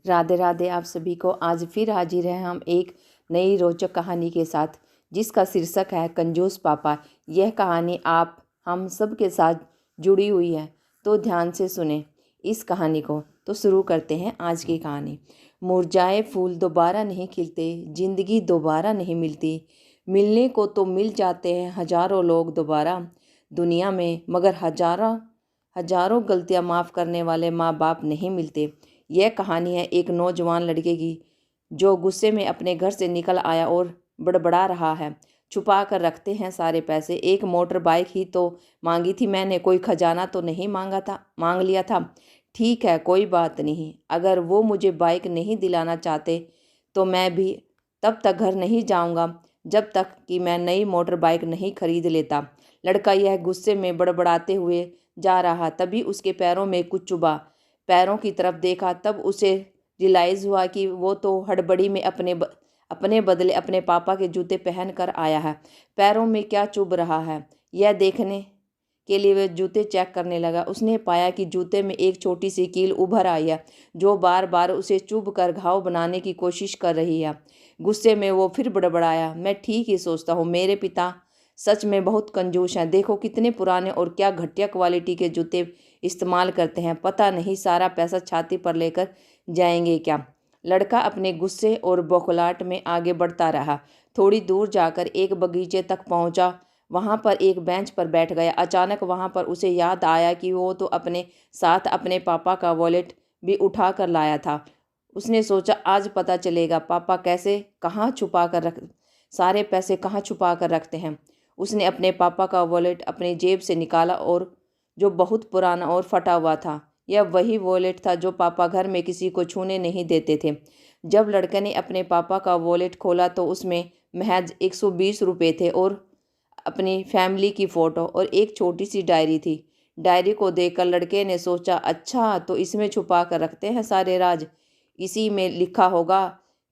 राधे राधे। आप सभी को आज फिर हाजिर हैं हम एक नई रोचक कहानी के साथ, जिसका शीर्षक है कंजूस पापा। यह कहानी आप हम सब के साथ जुड़ी हुई है, तो ध्यान से सुने इस कहानी को। तो शुरू करते हैं आज की कहानी। मुरझाए फूल दोबारा नहीं खिलते, जिंदगी दोबारा नहीं मिलती। मिलने को तो मिल जाते हैं हजारों लोग दोबारा दुनिया में, मगर हजारों हजारों गलतियां माफ़ करने वाले माँ बाप नहीं मिलते। यह कहानी है एक नौजवान लड़के की, जो गुस्से में अपने घर से निकल आया और बड़बड़ा रहा है। छुपा कर रखते हैं सारे पैसे, एक मोटर बाइक ही तो मांगी थी मैंने, कोई खजाना तो नहीं मांग लिया था। ठीक है, कोई बात नहीं, अगर वो मुझे बाइक नहीं दिलाना चाहते तो मैं भी तब तक घर नहीं जाऊंगा जब तक कि मैं नई मोटर बाइक नहीं खरीद लेता। लड़का यह गुस्से में बड़बड़ाते हुए जा रहा, तभी उसके पैरों में कुछ चुभा। पैरों की तरफ देखा, तब उसे रियलाइज़ हुआ कि वो तो हड़बड़ी में अपने बदले अपने पापा के जूते पहन कर आया है। पैरों में क्या चुभ रहा है, यह देखने के लिए वह जूते चेक करने लगा। उसने पाया कि जूते में एक छोटी सी कील उभर आई है, जो बार बार उसे चुभ कर घाव बनाने की कोशिश कर रही है। गुस्से में वो फिर बड़बड़ाया, मैं ठीक ही सोचता हूँ, मेरे पिता सच में बहुत कंजूस हैं। देखो कितने पुराने और क्या घटिया क्वालिटी के जूते इस्तेमाल करते हैं। पता नहीं सारा पैसा छाती पर लेकर जाएंगे क्या। लड़का अपने गुस्से और बौखलाहट में आगे बढ़ता रहा। थोड़ी दूर जाकर एक बगीचे तक पहुंचा। वहां पर एक बेंच पर बैठ गया। अचानक वहां पर उसे याद आया कि वो तो अपने साथ अपने पापा का वॉलेट भी उठा कर लाया था। उसने सोचा, आज पता चलेगा पापा कैसे कहाँ छुपा कर रख सारे पैसे कहाँ छुपा कर रखते हैं। उसने अपने पापा का वॉलेट अपनी जेब से निकाला, और जो बहुत पुराना और फटा हुआ था। यह वही वॉलेट था जो पापा घर में किसी को छूने नहीं देते थे। जब लड़के ने अपने पापा का वॉलेट खोला तो उसमें महज 120 रुपये थे, और अपनी फैमिली की फ़ोटो और एक छोटी सी डायरी थी। डायरी को देखकर लड़के ने सोचा, अच्छा तो इसमें छुपा कर रखते हैं सारे राज। इसी में लिखा होगा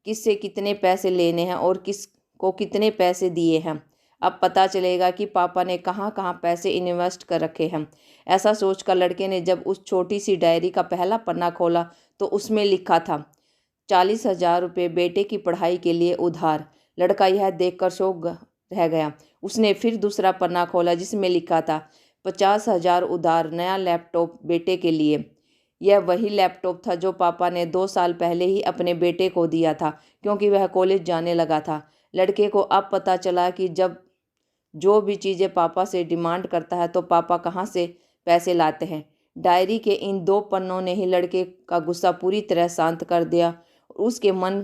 किससे कितने पैसे लेने हैं और किसको कितने पैसे दिए हैं। अब पता चलेगा कि पापा ने कहाँ कहाँ पैसे इन्वेस्ट कर रखे हैं। ऐसा सोचकर लड़के ने जब उस छोटी सी डायरी का पहला पन्ना खोला तो उसमें लिखा था 40,000 रुपये बेटे की पढ़ाई के लिए उधार। लड़का यह देखकर शौक रह गया। उसने फिर दूसरा पन्ना खोला जिसमें लिखा था 50,000 उधार, नया लैपटॉप बेटे के लिए। यह वही लैपटॉप था जो पापा ने 2 साल पहले ही अपने बेटे को दिया था, क्योंकि वह कॉलेज जाने लगा था। लड़के को अब पता चला कि जब जो भी चीज़ें पापा से डिमांड करता है तो पापा कहाँ से पैसे लाते हैं। डायरी के इन 2 पन्नों ने ही लड़के का गुस्सा पूरी तरह शांत कर दिया और उसके मन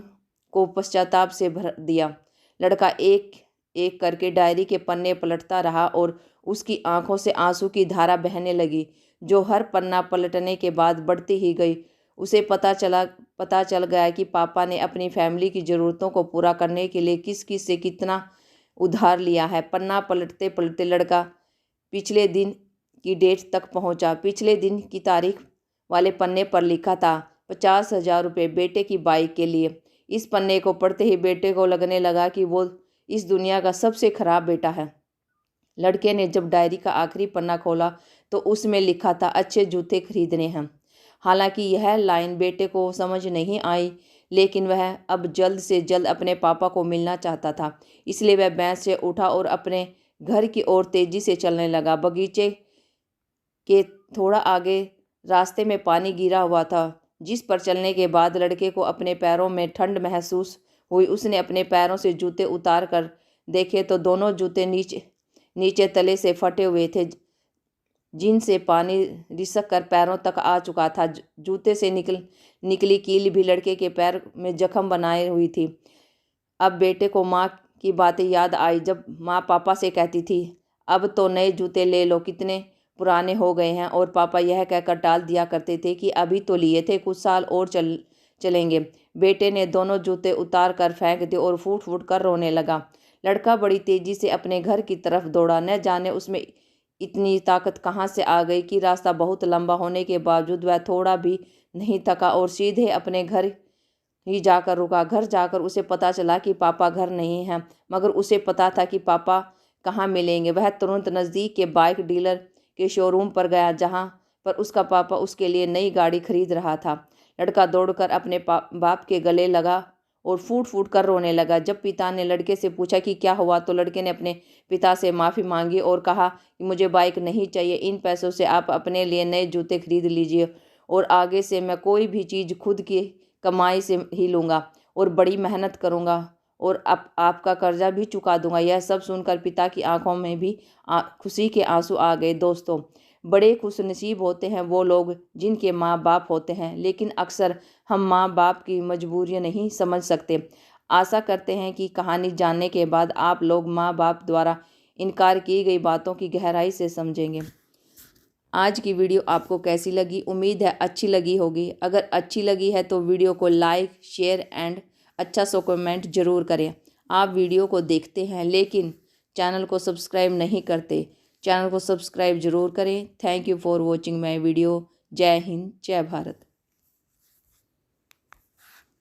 को पश्चाताप से भर दिया। लड़का एक एक करके डायरी के पन्ने पलटता रहा और उसकी आंखों से आंसू की धारा बहने लगी, जो हर पन्ना पलटने के बाद बढ़ती ही गई। उसे पता चल गया कि पापा ने अपनी फैमिली की ज़रूरतों को पूरा करने के लिए किस किस से कितना उधार लिया है। पन्ना पलटते पलटते लड़का पिछले दिन की डेट तक पहुंचा। पिछले दिन की तारीख वाले पन्ने पर लिखा था 50,000 रुपये बेटे की बाइक के लिए। इस पन्ने को पढ़ते ही बेटे को लगने लगा कि वो इस दुनिया का सबसे खराब बेटा है। लड़के ने जब डायरी का आखिरी पन्ना खोला तो उसमें लिखा था अच्छे जूते खरीदने हैं। हालांकि यह लाइन बेटे को समझ नहीं आई, लेकिन वह अब जल्द से जल्द अपने पापा को मिलना चाहता था। इसलिए वह बेंच से उठा और अपने घर की ओर तेजी से चलने लगा। बगीचे के थोड़ा आगे रास्ते में पानी गिरा हुआ था, जिस पर चलने के बाद लड़के को अपने पैरों में ठंड महसूस हुई। उसने अपने पैरों से जूते उतार कर देखे तो दोनों जूते नीचे नीचे तले से फटे हुए थे, जिनसे पानी रिसक कर पैरों तक आ चुका था। जूते से निकली कील भी लड़के के पैर में जख्म बनाए हुई थी। अब बेटे को माँ की बातें याद आई, जब माँ पापा से कहती थी, अब तो नए जूते ले लो, कितने पुराने हो गए हैं। और पापा यह कहकर टाल दिया करते थे कि अभी तो लिए थे, कुछ साल और चलेंगे। बेटे ने दोनों जूते उतार कर फेंक दिए और फूट फूट कर रोने लगा। लड़का बड़ी तेजी से अपने घर की तरफ दौड़ा। न जाने उसमें इतनी ताकत कहाँ से आ गई कि रास्ता बहुत लंबा होने के बावजूद वह थोड़ा भी नहीं थका और सीधे अपने घर ही जाकर रुका। घर जाकर उसे पता चला कि पापा घर नहीं हैं, मगर उसे पता था कि पापा कहाँ मिलेंगे। वह तुरंत नज़दीक के बाइक डीलर के शोरूम पर गया, जहाँ पर उसका पापा उसके लिए नई गाड़ी खरीद रहा था। लड़का दौड़कर अपने बाप के गले लगा और फूट फूट कर रोने लगा। जब पिता ने लड़के से पूछा कि क्या हुआ, तो लड़के ने अपने पिता से माफ़ी मांगी और कहा कि मुझे बाइक नहीं चाहिए, इन पैसों से आप अपने लिए नए जूते खरीद लीजिए और आगे से मैं कोई भी चीज़ खुद की कमाई से ही लूँगा और बड़ी मेहनत करूँगा और आपका कर्जा भी चुका दूंगा। यह सब सुनकर पिता की आंखों में भी खुशी के आंसू आ गए। दोस्तों, बड़े खुशनसीब होते हैं वो लोग जिनके माँ बाप होते हैं, लेकिन अक्सर हम माँ बाप की मजबूरियाँ नहीं समझ सकते। आशा करते हैं कि कहानी जानने के बाद आप लोग माँ बाप द्वारा इनकार की गई बातों की गहराई से समझेंगे। आज की वीडियो आपको कैसी लगी? उम्मीद है अच्छी लगी होगी। अगर अच्छी लगी है तो वीडियो को लाइक, शेयर एंड अच्छा सा कमेंट ज़रूर करें। आप वीडियो को देखते हैं लेकिन चैनल को सब्सक्राइब नहीं करते, चैनल को सब्सक्राइब ज़रूर करें। Thank you for watching my video. जय हिंद, जय भारत।